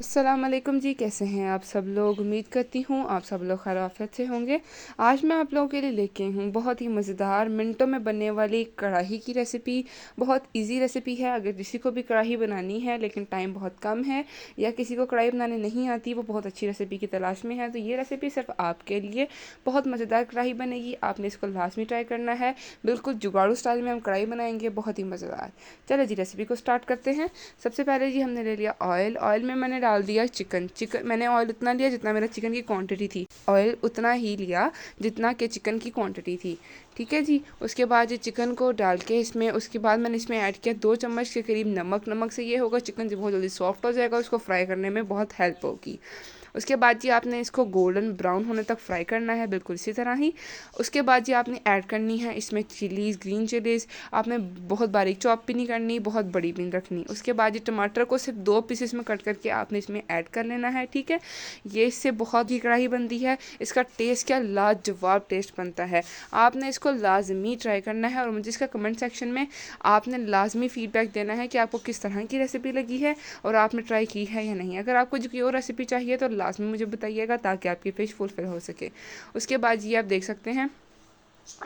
अस्सलाम वालेकुम जी, कैसे हैं आप सब लोग। उम्मीद करती हूँ आप सब लोग खैर आफियत से होंगे। आज मैं आप लोगों के लिए लेके आई हूँ बहुत ही मज़ेदार मिनटों में बनने वाली कढ़ाई की रेसिपी। बहुत इजी रेसिपी है। अगर किसी को भी कढ़ाई बनानी है लेकिन टाइम बहुत कम है या किसी को कढ़ाई बनाने नहीं आती, वो बहुत अच्छी रेसिपी की तलाश में है, तो ये रेसिपी सिर्फ आपके लिए। बहुत मज़ेदार कढ़ाई बनेगी, आपने इसको लाजमी ट्राई करना है। बिल्कुल जुगाड़ू स्टाइल में हम कढ़ाई बनाएंगे, बहुत ही मज़ेदार। चलो जी रेसिपी को स्टार्ट करते हैं। सबसे पहले जी हमने ले लिया ऑयल। ऑयल में मैंने डाल दिया चिकन। मैंने ऑयल उतना लिया जितना मेरा चिकन की क्वांटिटी थी। ऑयल उतना ही लिया जितना के चिकन की क्वांटिटी थी। ठीक है जी। उसके बाद ये चिकन को डाल के इसमें, उसके बाद मैंने इसमें ऐड किया 2 चम्मच के करीब नमक। नमक से ये होगा चिकन जो बहुत जल्दी सॉफ्ट हो जाएगा, उसको फ्राई करने में बहुत हेल्प होगी। उसके बाद जी आपने इसको गोल्डन ब्राउन होने तक फ्राई करना है, बिल्कुल इसी तरह ही। उसके बाद जी आपने ऐड करनी है इसमें चिलीज़, ग्रीन चिलीज़। आपने बहुत बारीक चॉप भी नहीं करनी, बहुत बड़ी भी नहीं रखनी। उसके बाद जी टमाटर को सिर्फ 2 पीसेस में कट करके आपने इसमें ऐड कर लेना है। ठीक है, ये इससे बहुत ही कढ़ाई बनती है। इसका टेस्ट क्या लाजवाब टेस्ट बनता है। आपने इसको लाजमी ट्राई करना है और मुझे इसका कमेंट सेक्शन में आपने लाजमी फीडबैक देना है कि आपको किस तरह की रेसिपी लगी है और आपने ट्राई की है या नहीं। अगर आपको जो कोई और रेसिपी चाहिए तो लाजमी मुझे बताइएगा ताकि आपकी फिश फुलफिल हो सके। उसके बाद ये आप देख सकते हैं,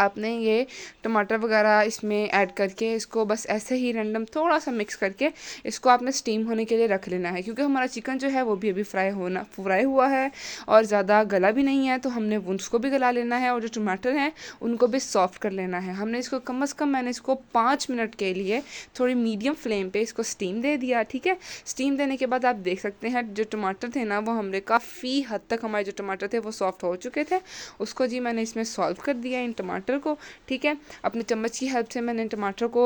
आपने ये टमाटर वगैरह इसमें ऐड करके इसको बस ऐसे ही रैंडम थोड़ा सा मिक्स करके इसको आपने स्टीम होने के लिए रख लेना है, क्योंकि हमारा चिकन जो है वो भी अभी फ्राई हुआ है और ज़्यादा गला भी नहीं है, तो हमने उसको भी गला लेना है और जो टमाटर हैं उनको भी सॉफ्ट कर लेना है। हमने इसको कम से कम मैंने इसको 5 मिनट के लिए थोड़ी मीडियम फ्लेम पे इसको स्टीम दे दिया। ठीक है, स्टीम देने के बाद आप देख सकते हैं जो टमाटर थे ना, वो हमने काफ़ी हद तक हमारे जो टमाटर थे वो सॉफ्ट हो चुके थे। उसको जी मैंने इसमें सॉल्व कर दिया इन टमाटर को। ठीक है, अपने चम्मच की हेल्प से मैंने टमाटर को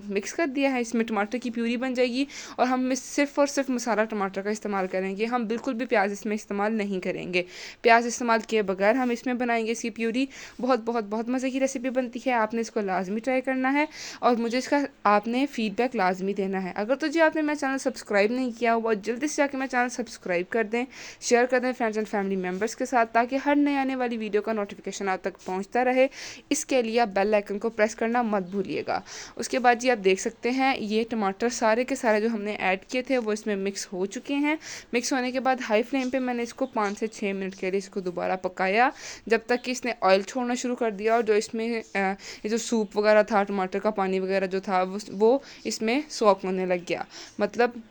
मिक्स कर दिया है। इसमें टमाटर की प्यूरी बन जाएगी और हम सिर्फ और सिर्फ मसाला टमाटर का इस्तेमाल करेंगे। हम बिल्कुल भी प्याज इसमें इस्तेमाल नहीं करेंगे। प्याज इस्तेमाल किए बगैर हम इसमें बनाएंगे इसकी प्यूरी। बहुत बहुत बहुत मज़े की रेसिपी बनती है, आपने इसको लाजमी ट्राई करना है और मुझे इसका आपने फीडबैक लाजमी देना है। अगर तो जी आपने मेरा चैनल सब्सक्राइब नहीं किया हुआ, जल्दी से जाकर मेरा चैनल सब्सक्राइब कर दें, शेयर कर दें फ्रेंड्स एंड फैमिली मेम्बर्स के साथ, ताकि हर नए आने वाली वीडियो का नोटिफिकेशन आप तक पहुंचता रहे। इसके लिए आप बेल आइकन को प्रेस करना मत भूलिएगा। उसके बाद जी आप देख सकते हैं ये टमाटर सारे के सारे जो हमने ऐड किए थे वो इसमें मिक्स हो चुके हैं। मिक्स होने के बाद हाई फ्लेम पे मैंने इसको 5 से 6 मिनट के लिए इसको दोबारा पकाया, जब तक कि इसने ऑयल छोड़ना शुरू कर दिया और जो इसमें ये जो सूप वगैरह था, टमाटर का पानी वगैरह जो था वो इसमें सोक होने लग गया। मतलब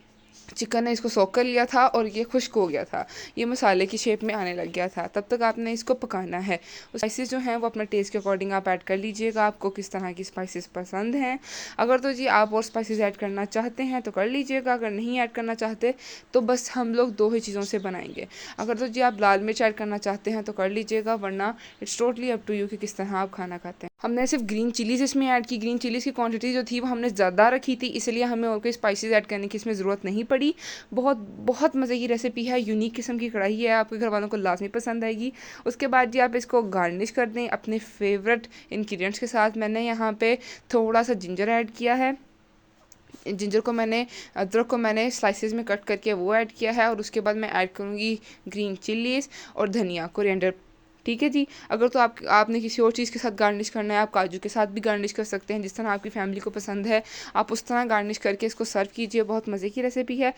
चिकन ने इसको सोक कर लिया था और ये खुश्क हो गया था, ये मसाले की शेप में आने लग गया था। तब तक आपने इसको पकाना है। स्पाइसेस जो हैं वो अपने टेस्ट के अकॉर्डिंग आप ऐड कर लीजिएगा, आपको किस तरह की स्पाइसेस पसंद हैं। अगर तो जी आप और स्पाइसेस ऐड करना चाहते हैं तो कर लीजिएगा, अगर नहीं ऐड करना चाहते तो बस हम लोग 2 ही चीज़ों से बनाएंगे। अगर तो जी आप लाल मिर्च ऐड करना चाहते हैं तो कर लीजिएगा, वरना it's totally up to you कि किस तरह आप खाना खाते हैं। हमने सिर्फ ग्रीन चिलीज़ इसमें ऐड की। ग्रीन चिलीज़ की क्वांटिटी जो थी वो हमने ज़्यादा रखी थी, इसलिए हमें और कोई स्पाइसेस ऐड करने की इसमें ज़रूरत नहीं पड़ी। बहुत बहुत मज़े की रेसिपी है, यूनिक किस्म की कढ़ाई है, आपके घर वालों को लाजमी पसंद आएगी। उसके बाद जी आप इसको गार्निश कर दें अपने फेवरेट इंग्रेडिएंट्स के साथ। मैंने यहाँ पे थोड़ा सा जिंजर ऐड किया है। अदरक को मैंने स्लाइसेस में कट करके वो ऐड किया है और उसके बाद मैं ऐड करूँगी ग्रीन चिलीज़ और धनिया, कोरिएंडर। ठीक है जी। अगर तो आपने किसी और चीज़ के साथ गार्निश करना है, आप काजू के साथ भी गार्निश कर सकते हैं, जिस तरह आपकी फैमिली को पसंद है आप उस तरह गार्निश करके इसको सर्व कीजिए। बहुत मज़े की रेसिपी है।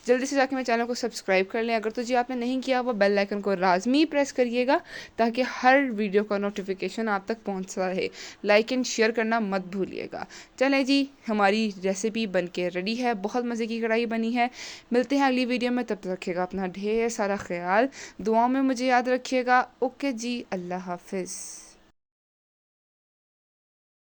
जल्दी से जाके मेरे चैनल को सब्सक्राइब कर लें। अगर तो जी आपने नहीं किया वो बेल आइकन को लाजमी प्रेस करिएगा ताकि हर वीडियो का नोटिफिकेशन आप तक पहुंचता रहे। लाइक एंड शेयर करना मत भूलिएगा। चलें जी, हमारी रेसिपी बनके रेडी है, बहुत मज़े की कढ़ाई बनी है। मिलते हैं अगली वीडियो में, तब तक रखिएगा अपना ढेर सारा ख्याल, दुआओं में मुझे याद रखिएगा। ओके जी, अल्लाह हाफिज़।